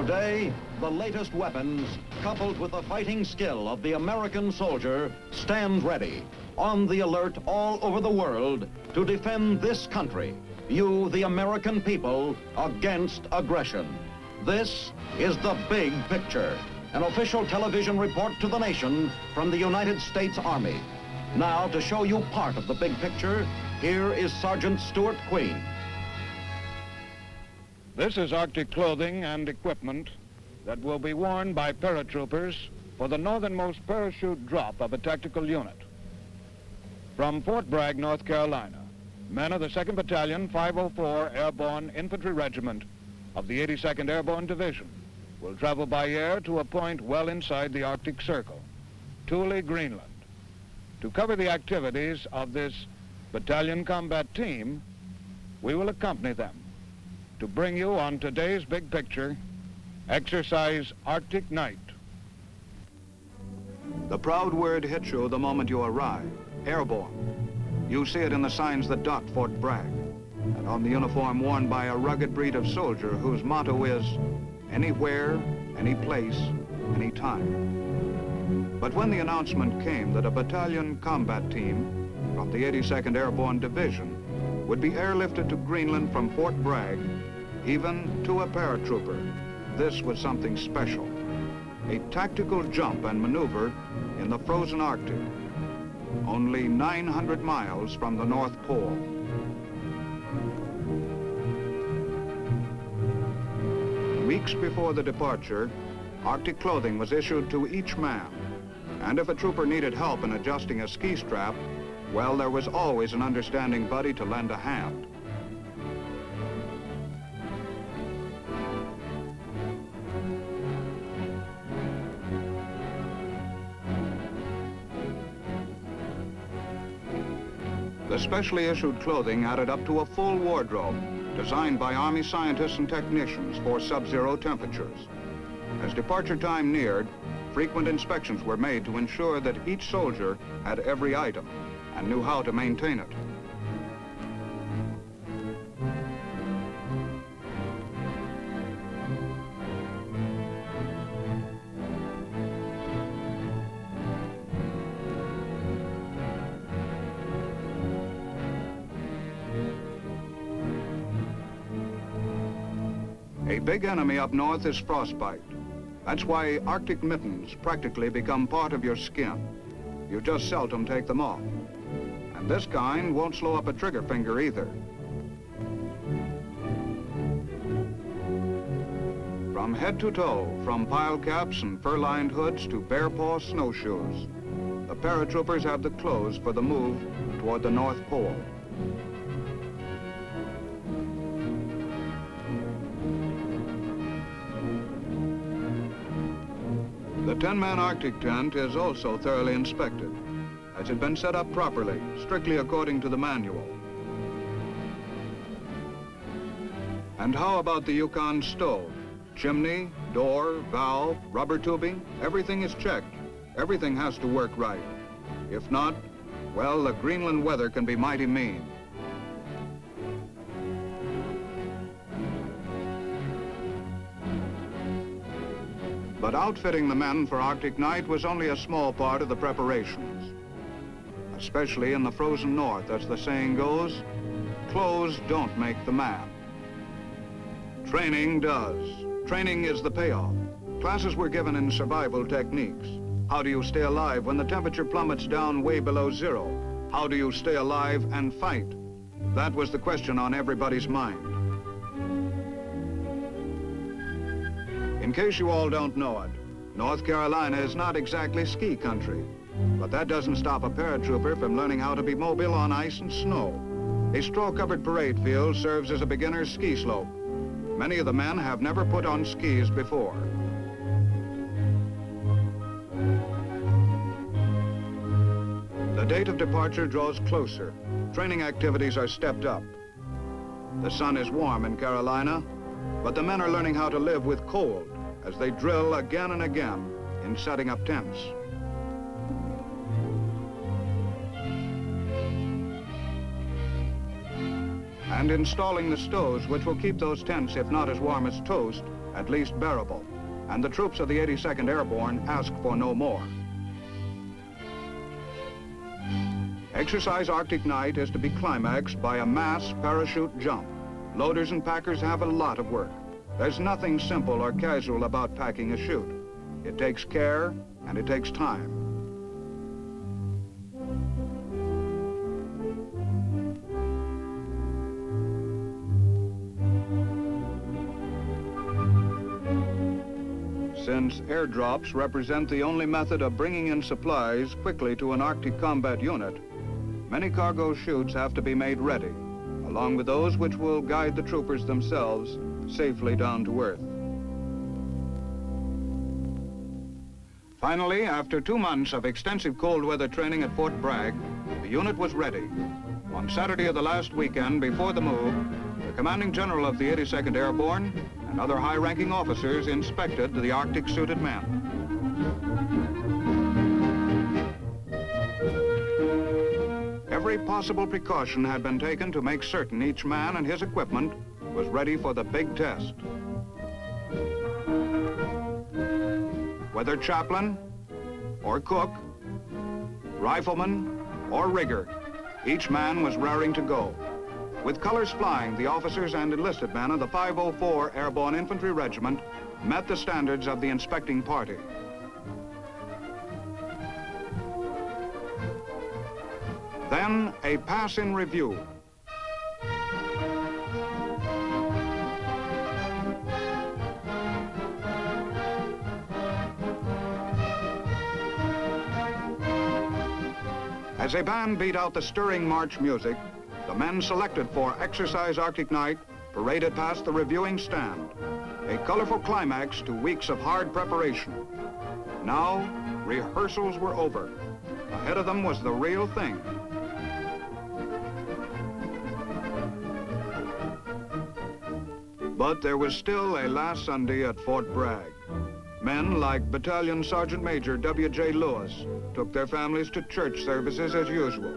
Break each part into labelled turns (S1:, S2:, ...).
S1: Today, the latest weapons, coupled with the fighting skill of the American soldier, stand ready, on the alert all over the world to defend this country, you, the American people, against aggression. This is The Big Picture, an official television report to the nation from the United States Army. Now, to show you part of the big picture, here is Sergeant Stuart Queen.
S2: This is Arctic clothing and equipment that will be worn by paratroopers for the northernmost parachute drop of a tactical unit. From Fort Bragg, North Carolina, men of the 2nd Battalion, 504 Airborne Infantry Regiment of the 82nd Airborne Division will travel by air to a point well inside the Arctic Circle, Thule, Greenland. To cover the activities of this battalion combat team, we will accompany them to bring you on today's big picture, Exercise Arctic Night.
S3: The proud word hits you the moment you arrive, airborne. You see it in the signs that dot Fort Bragg, and on the uniform worn by a rugged breed of soldier whose motto is, anywhere, any place, any time. But when the announcement came that a battalion combat team from the 82nd Airborne Division would be airlifted to Greenland from Fort Bragg, even to a paratrooper, this was something special. A tactical jump and maneuver in the frozen Arctic, only 900 miles from the North Pole. Weeks before the departure, Arctic clothing was issued to each man. And if a trooper needed help in adjusting a ski strap, well, there was always an understanding buddy to lend a hand. The specially issued clothing added up to a full wardrobe, designed by Army scientists and technicians for sub-zero temperatures. As departure time neared, frequent inspections were made to ensure that each soldier had every item and knew how to maintain it. A big enemy up north is frostbite. That's why Arctic mittens practically become part of your skin. You just seldom take them off. And this kind won't slow up a trigger finger either. From head to toe, from pile caps and fur-lined hoods to bare paw snowshoes, the paratroopers have the clothes for the move toward the North Pole. The 10-man Arctic tent is also thoroughly inspected. Has it been set up properly, strictly according to the manual? And how about the Yukon stove? Chimney, door, valve, rubber tubing, everything is checked. Everything has to work right. If not, well, the Greenland weather can be mighty mean. But outfitting the men for Arctic night was only a small part of the preparations. Especially in the frozen north, as the saying goes, clothes don't make the man. Training does. Training is the payoff. Classes were given in survival techniques. How do you stay alive when the temperature plummets down way below zero? How do you stay alive and fight? That was the question on everybody's mind. In case you all don't know it, North Carolina is not exactly ski country, but that doesn't stop a paratrooper from learning how to be mobile on ice and snow. A straw-covered parade field serves as a beginner's ski slope. Many of the men have never put on skis before. The date of departure draws closer. Training activities are stepped up. The sun is warm in Carolina, but the men are learning how to live with cold as they drill again and again in setting up tents. And installing the stoves which will keep those tents, if not as warm as toast, at least bearable, and the troops of the 82nd Airborne ask for no more. Exercise Arctic Night is to be climaxed by a mass parachute jump. Loaders and packers have a lot of work. There's nothing simple or casual about packing a chute. It takes care and it takes time. Since airdrops represent the only method of bringing in supplies quickly to an Arctic combat unit, many cargo chutes have to be made ready, along with those which will guide the troopers themselves safely down to earth. Finally, after 2 months of extensive cold weather training at Fort Bragg, the unit was ready. On Saturday of the last weekend before the move, the commanding general of the 82nd Airborne and other high-ranking officers inspected the Arctic-suited men. Every possible precaution had been taken to make certain each man and his equipment was ready for the big test. Whether chaplain or cook, rifleman or rigger, each man was raring to go. With colors flying, the officers and enlisted men of the 504 Airborne Infantry Regiment met the standards of the inspecting party. Then a pass in review. As a band beat out the stirring march music, the men selected for Exercise Arctic Night paraded past the reviewing stand, a colorful climax to weeks of hard preparation. Now, rehearsals were over. Ahead of them was the real thing. But there was still a last Sunday at Fort Bragg. Men like Battalion Sergeant Major W.J. Lewis took their families to church services as usual.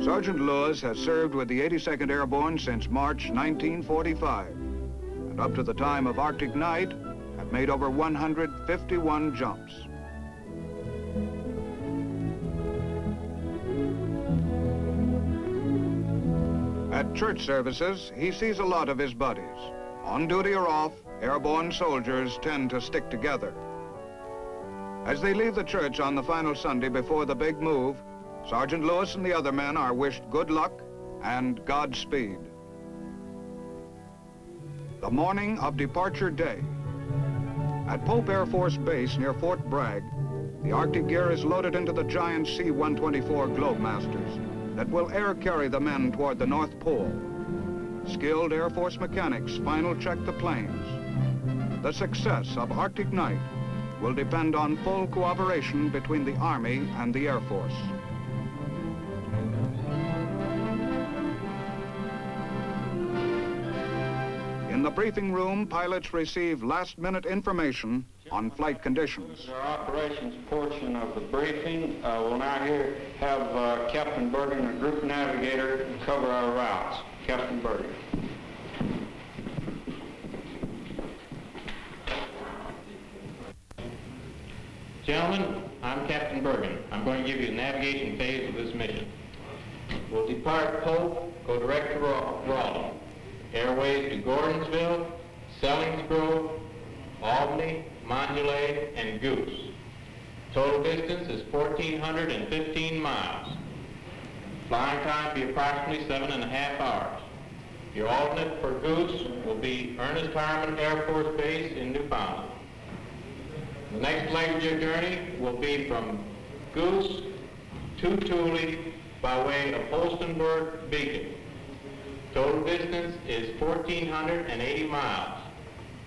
S3: Sergeant Lewis has served with the 82nd Airborne since March 1945, and up to the time of Arctic Night, had made over 151 jumps. At church services, he sees a lot of his buddies. On duty or off, airborne soldiers tend to stick together. As they leave the church on the final Sunday before the big move, Sergeant Lewis and the other men are wished good luck and Godspeed. The morning of departure day. At Pope Air Force Base near Fort Bragg, the Arctic gear is loaded into the giant C-124 Globemasters that will air carry the men toward the North Pole. Skilled Air Force mechanics final check the planes. The success of Arctic Night will depend on full cooperation between the Army and the Air Force. In the briefing room, pilots receive last-minute information on flight conditions.
S4: Our operations portion of the briefing. We'll now have Captain Bergen, a group navigator, cover our routes. Captain Bergen.
S5: Gentlemen, I'm Captain Bergen. I'm going to give you the navigation phase of this mission. We'll depart Pope, go direct to Raleigh. Airways to Gordonsville, Sellingsgrove, Albany, Mondelez, and Goose. Total distance is 1,415 miles. Flying time will be approximately 7.5 hours. Your alternate for Goose will be Ernest Harmon Air Force Base in Newfoundland. The next leg of your journey will be from Goose to Thule by way of Holstenberg Beacon. Total distance is 1,480 miles.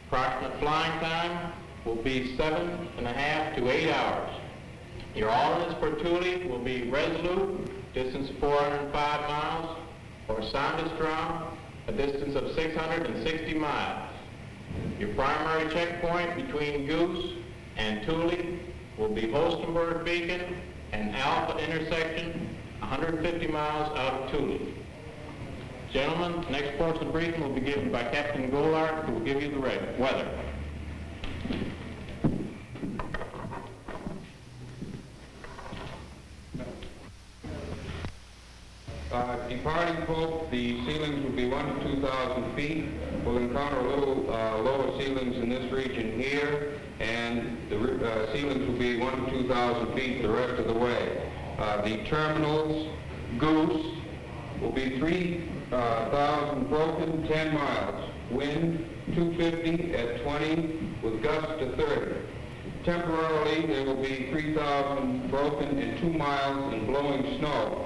S5: Approximate flying time will be 7.5 to 8 hours. Your alternates for Thule will be Resolute, distance of 405 miles, or Sandestrom, a distance of 660 miles. Your primary checkpoint between Goose and Thule will be Holstenberg Beacon and Alpha intersection, 150 miles out of Thule. Gentlemen, next portion of the briefing will be given by Captain Goulart, who will give you the weather. Departing Pope, the ceilings will be 1,000 to 2,000 feet. We'll encounter a little lower ceilings in this region here, and the ceilings will be 1,000 to 2,000 feet the rest of the way. The terminals, Goose, will be 3,000 broken, 10 miles. Wind 250 at 20 with gusts to 30. Temporarily, there will be 3,000 broken and 2 miles in blowing snow.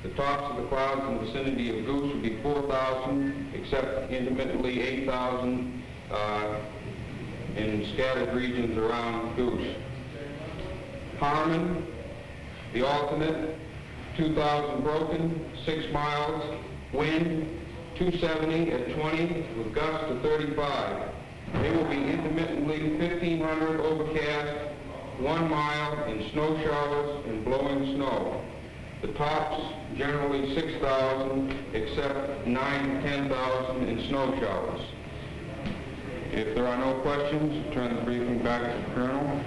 S5: The tops of the clouds in the vicinity of Goose will be 4,000, except intermittently 8,000 in scattered regions around Goose. Harmon, the alternate, 2,000 broken, 6 miles, wind 270 at 20 with gusts to 35. They will be intermittently 1,500 overcast, 1 mile in snow showers and blowing snow. The tops generally 6,000, except 9,000 to 10,000 in snow showers. If there are no questions, turn the briefing back to the Colonel.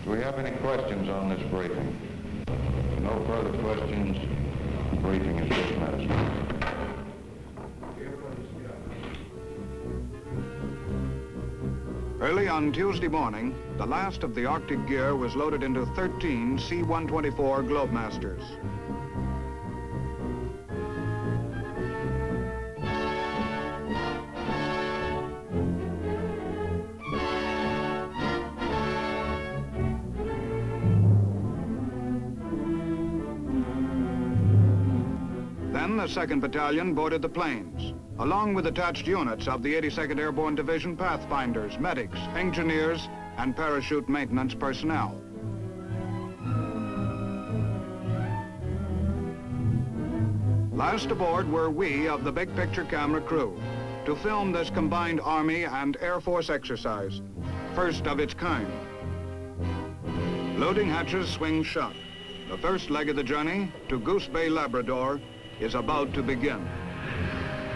S2: Do we have any questions on this briefing? No further questions. The briefing is dismissed.
S3: Early on Tuesday morning, the last of the Arctic gear was loaded into 13 C-124 Globemasters. Then the 2nd Battalion boarded the planes, along with attached units of the 82nd Airborne Division pathfinders, medics, engineers, and parachute maintenance personnel. Last aboard were we of the big picture camera crew to film this combined Army and Air Force exercise, first of its kind. Loading hatches swing shut. The first leg of the journey to Goose Bay, Labrador, is about to begin.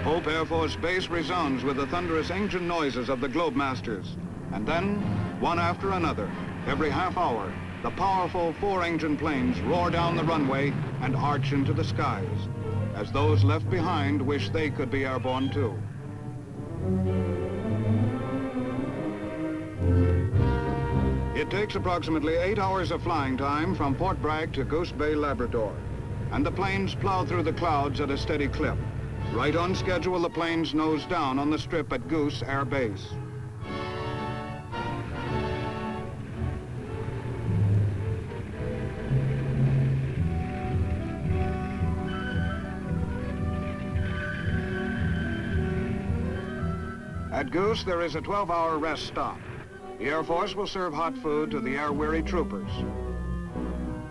S3: Pope Air Force Base resounds with the thunderous engine noises of the Globemasters. And then, one after another, every half hour, the powerful 4-engine planes roar down the runway and arch into the skies, as those left behind wish they could be airborne too. It takes approximately 8 hours of flying time from Port Bragg to Goose Bay, Labrador, and the planes plow through the clouds at a steady clip. Right on schedule, the planes nose down on the strip at Goose Air Base. At Goose, there is a 12-hour rest stop. The Air Force will serve hot food to the air-weary troopers,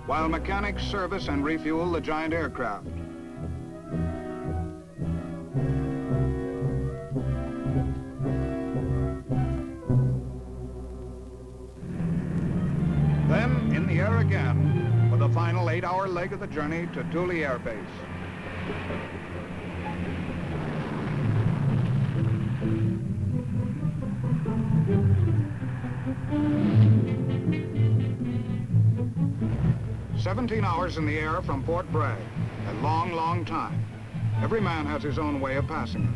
S3: while mechanics service and refuel the giant aircraft. Then, in the air again, for the final 8-hour leg of the journey to Thule Air Base. "17 hours in the air from Fort Bragg. A long, long time. Every man has his own way of passing it.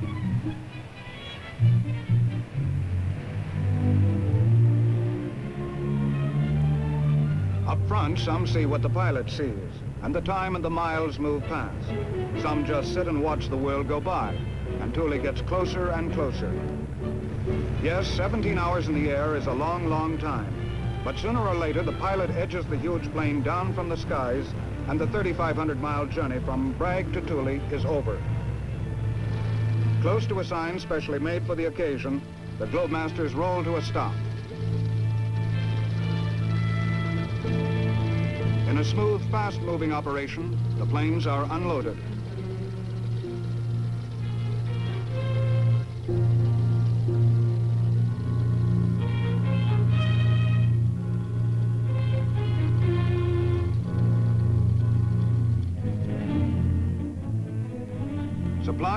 S3: Up front, some see what the pilot sees, and the time and the miles move past. Some just sit and watch the world go by, and Thule gets closer and closer. Yes, 17 hours in the air is a long, long time. But sooner or later, the pilot edges the huge plane down from the skies, and the 3,500-mile journey from Bragg to Thule is over. Close to a sign specially made for the occasion, the Globemasters roll to a stop. In a smooth, fast-moving operation, the planes are unloaded.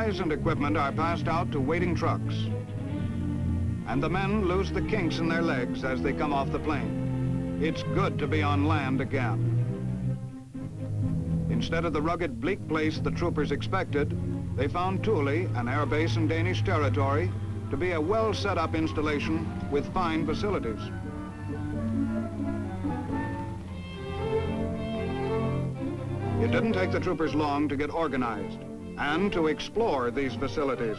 S3: supplies and equipment are passed out to waiting trucks. And the men lose the kinks in their legs as they come off the plane. It's good to be on land again. Instead of the rugged, bleak place the troopers expected, they found Thule, an air base in Danish territory, to be a well-set-up installation with fine facilities. It didn't take the troopers long to get organized and to explore these facilities.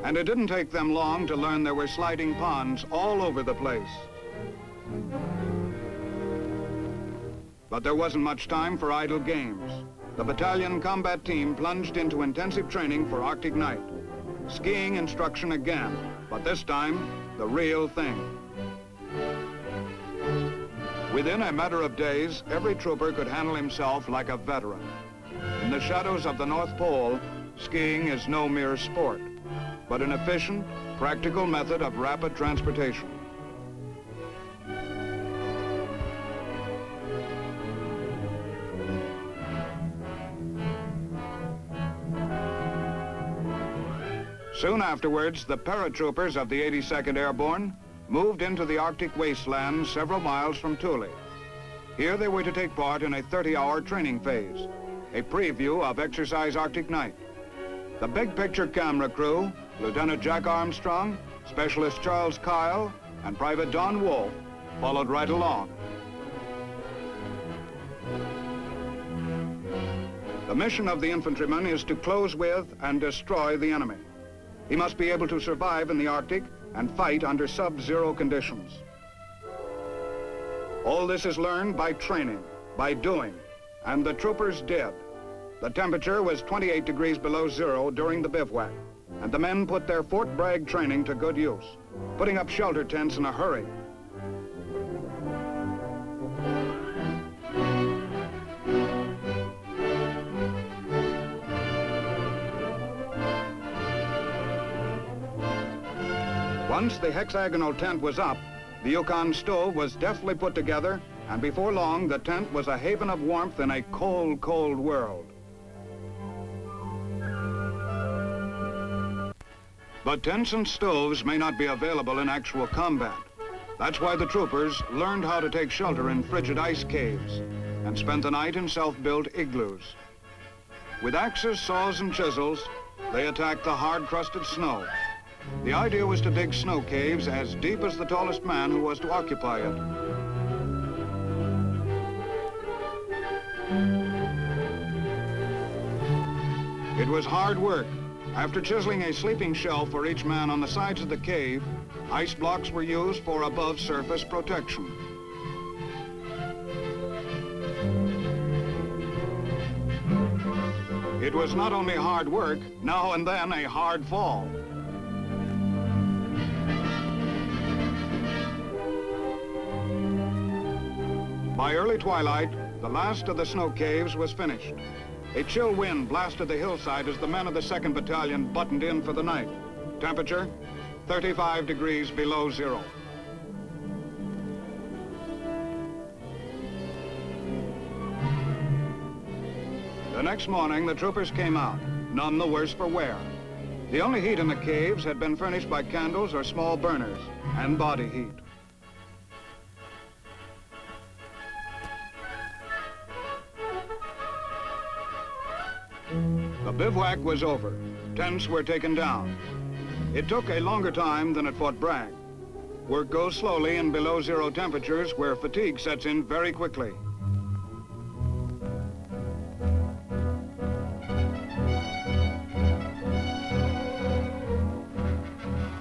S3: And it didn't take them long to learn there were sliding ponds all over the place. But there wasn't much time for idle games. The battalion combat team plunged into intensive training for Arctic night. Skiing instruction again, but this time, the real thing. Within a matter of days, every trooper could handle himself like a veteran. In the shadows of the North Pole, skiing is no mere sport, but an efficient, practical method of rapid transportation. Soon afterwards, the paratroopers of the 82nd Airborne moved into the Arctic wasteland several miles from Thule. Here they were to take part in a 30-hour training phase, a preview of Exercise Arctic Night. The big picture camera crew, Lieutenant Jack Armstrong, Specialist Charles Kyle, and Private Don Wolf followed right along. The mission of the infantryman is to close with and destroy the enemy. He must be able to survive in the Arctic and fight under sub-zero conditions. All this is learned by training, by doing, and the troopers did. The temperature was 28 degrees below zero during the bivouac, and the men put their Fort Bragg training to good use, putting up shelter tents in a hurry. Once the hexagonal tent was up, the Yukon stove was deftly put together, and before long, the tent was a haven of warmth in a cold, cold world. But tents and stoves may not be available in actual combat. That's why the troopers learned how to take shelter in frigid ice caves and spent the night in self-built igloos. With axes, saws, and chisels, they attacked the hard-crusted snow. The idea was to dig snow caves as deep as the tallest man who was to occupy it. It was hard work. After chiseling a sleeping shelf for each man on the sides of the cave, ice blocks were used for above-surface protection. It was not only hard work, now and then a hard fall. By early twilight, the last of the snow caves was finished. A chill wind blasted the hillside as the men of the 2nd Battalion buttoned in for the night. Temperature, 35 degrees below zero. The next morning, the troopers came out, none the worse for wear. The only heat in the caves had been furnished by candles or small burners and body heat. The bivouac was over. Tents were taken down. It took a longer time than at Fort Bragg. Work goes slowly in below zero temperatures where fatigue sets in very quickly.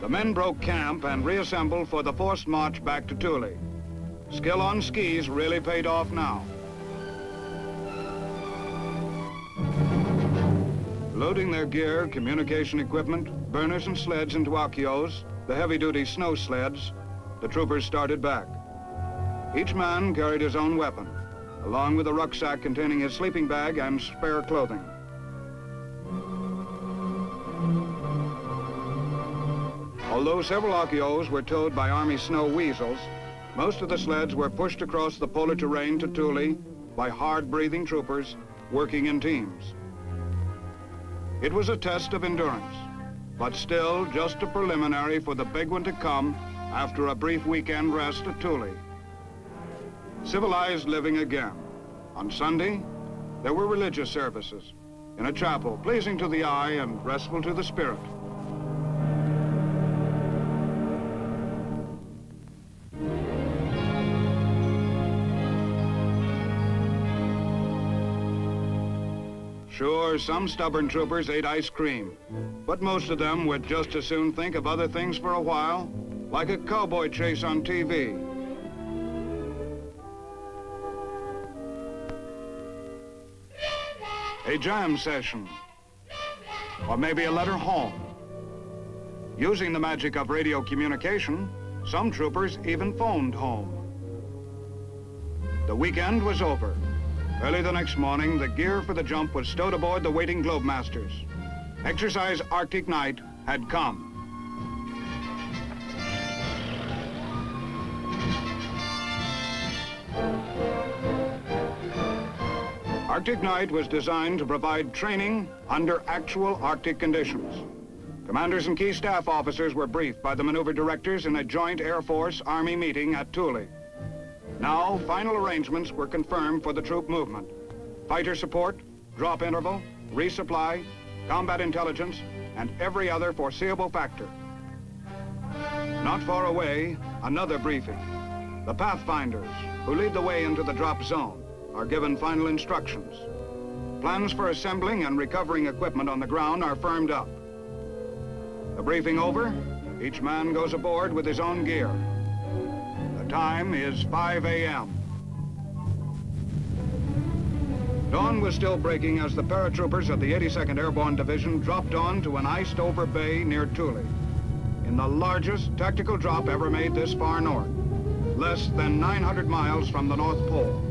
S3: The men broke camp and reassembled for the forced march back to Thule. Skill on skis really paid off now. Loading their gear, communication equipment, burners and sleds into Akios, the heavy-duty snow sleds, the troopers started back. Each man carried his own weapon, along with a rucksack containing his sleeping bag and spare clothing. Although several Akios were towed by Army snow weasels, Most of the sleds were pushed across the polar terrain to Thule by hard-breathing troopers working in teams. It was a test of endurance, but still just a preliminary for the big one to come after a brief weekend rest at Thule. Civilized living again. On Sunday, there were religious services in a chapel, pleasing to the eye and restful to the spirit. Sure, some stubborn troopers ate ice cream, but most of them would just as soon think of other things for a while, like a cowboy chase on TV. A jam session, or maybe a letter home. Using the magic of radio communication, some troopers even phoned home. The weekend was over. Early the next morning, the gear for the jump was stowed aboard the waiting Globemasters. Exercise Arctic Night had come. Arctic Night was designed to provide training under actual Arctic conditions. Commanders and key staff officers were briefed by the maneuver directors in a joint Air Force-Army meeting at Thule. Now, final arrangements were confirmed for the troop movement. Fighter support, drop interval, resupply, combat intelligence, and every other foreseeable factor. Not far away, another briefing. The Pathfinders, who lead the way into the drop zone, are given final instructions. Plans for assembling and recovering equipment on the ground are firmed up. The briefing over, each man goes aboard with his own gear. The time is 5 a.m. Dawn was still breaking as the paratroopers of the 82nd Airborne Division dropped on to an iced-over bay near Thule, in the largest tactical drop ever made this far north, less than 900 miles from the North Pole.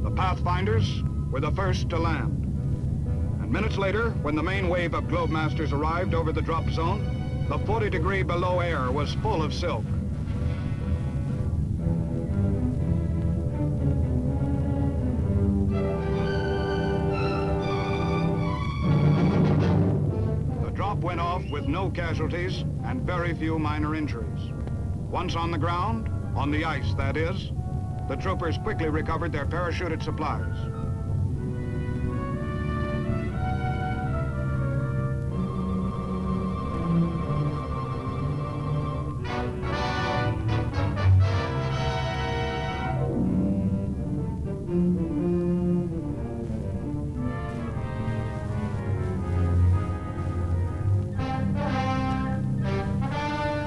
S3: The Pathfinders were the first to land. And minutes later, when the main wave of Globemasters arrived over the drop zone, the 40-degree below air was full of silk. The drop went off with no casualties and very few minor injuries. Once on the ground, on the ice that is, the troopers quickly recovered their parachuted supplies.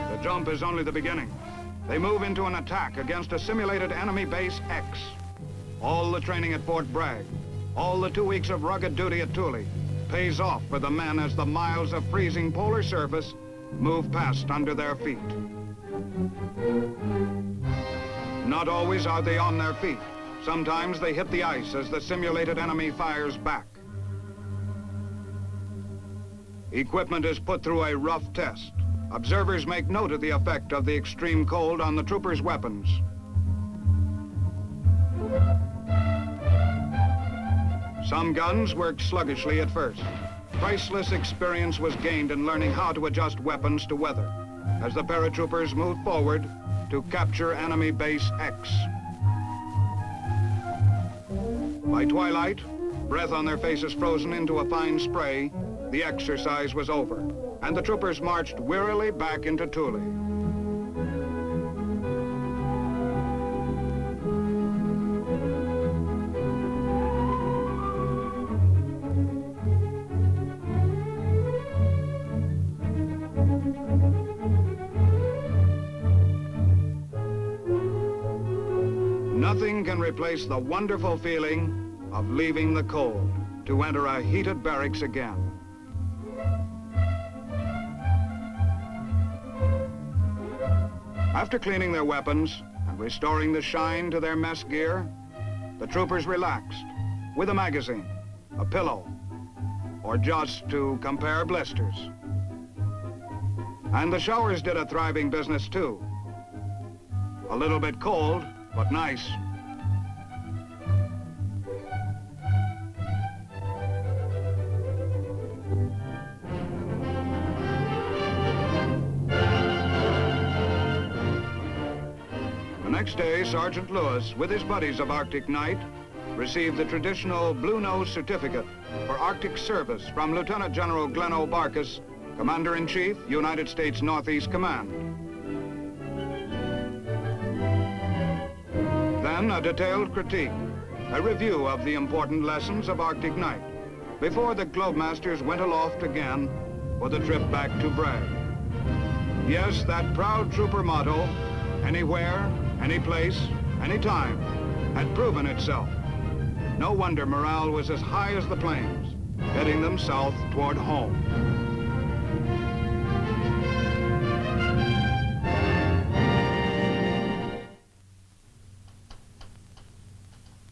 S3: The jump is only the beginning. They move into an attack against a simulated enemy base X. All the training at Fort Bragg, all the 2 weeks of rugged duty at Thule, pays off for the men as the miles of freezing polar surface move past under their feet. Not always are they on their feet. Sometimes they hit the ice as the simulated enemy fires back. Equipment is put through a rough test. Observers make note of the effect of the extreme cold on the troopers' weapons. Some guns worked sluggishly at first. Priceless experience was gained in learning how to adjust weapons to weather as the paratroopers moved forward to capture enemy base X. By twilight, breath on their faces frozen into a fine spray, the exercise was over, and the troopers marched wearily back into Thule. Nothing can replace the wonderful feeling of leaving the cold to enter a heated barracks again. After cleaning their weapons and restoring the shine to their mess gear, the troopers relaxed with a magazine, a pillow, or just to compare blisters. And the showers did a thriving business too. A little bit cold, but nice. The next day, Sergeant Lewis, with his buddies of Arctic Night, received the traditional Blue Nose Certificate for Arctic service from Lieutenant General Glenn O'Barkus, Commander-in-Chief, United States Northeast Command. Then a detailed critique, a review of the important lessons of Arctic Night, before the Globemasters went aloft again for the trip back to Bragg. Yes, that proud trooper motto, anywhere, any place, any time, had proven itself. No wonder morale was as high as the plains, heading them south toward home.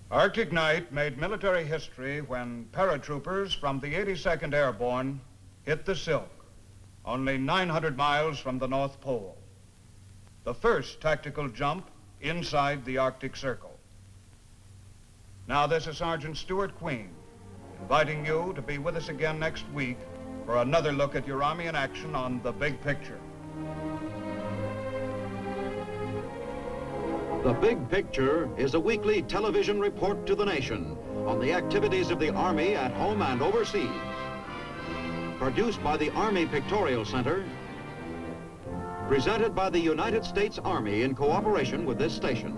S3: Arctic Night made military history when paratroopers from the 82nd Airborne hit the Silk, only 900 miles from the North Pole. The first tactical jump inside the Arctic Circle. Now this is Sergeant Stuart Queen, inviting you to be with us again next week for another look at your Army in action on The Big Picture.
S1: The Big Picture is a weekly television report to the nation on the activities of the Army at home and overseas. Produced by the Army Pictorial Center, presented by the United States Army in cooperation with this station.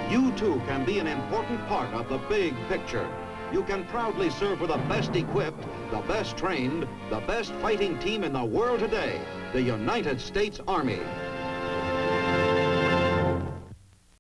S1: You too can be an important part of the big picture. You can proudly serve with the best equipped, the best trained, the best fighting team in the world today, the United States Army.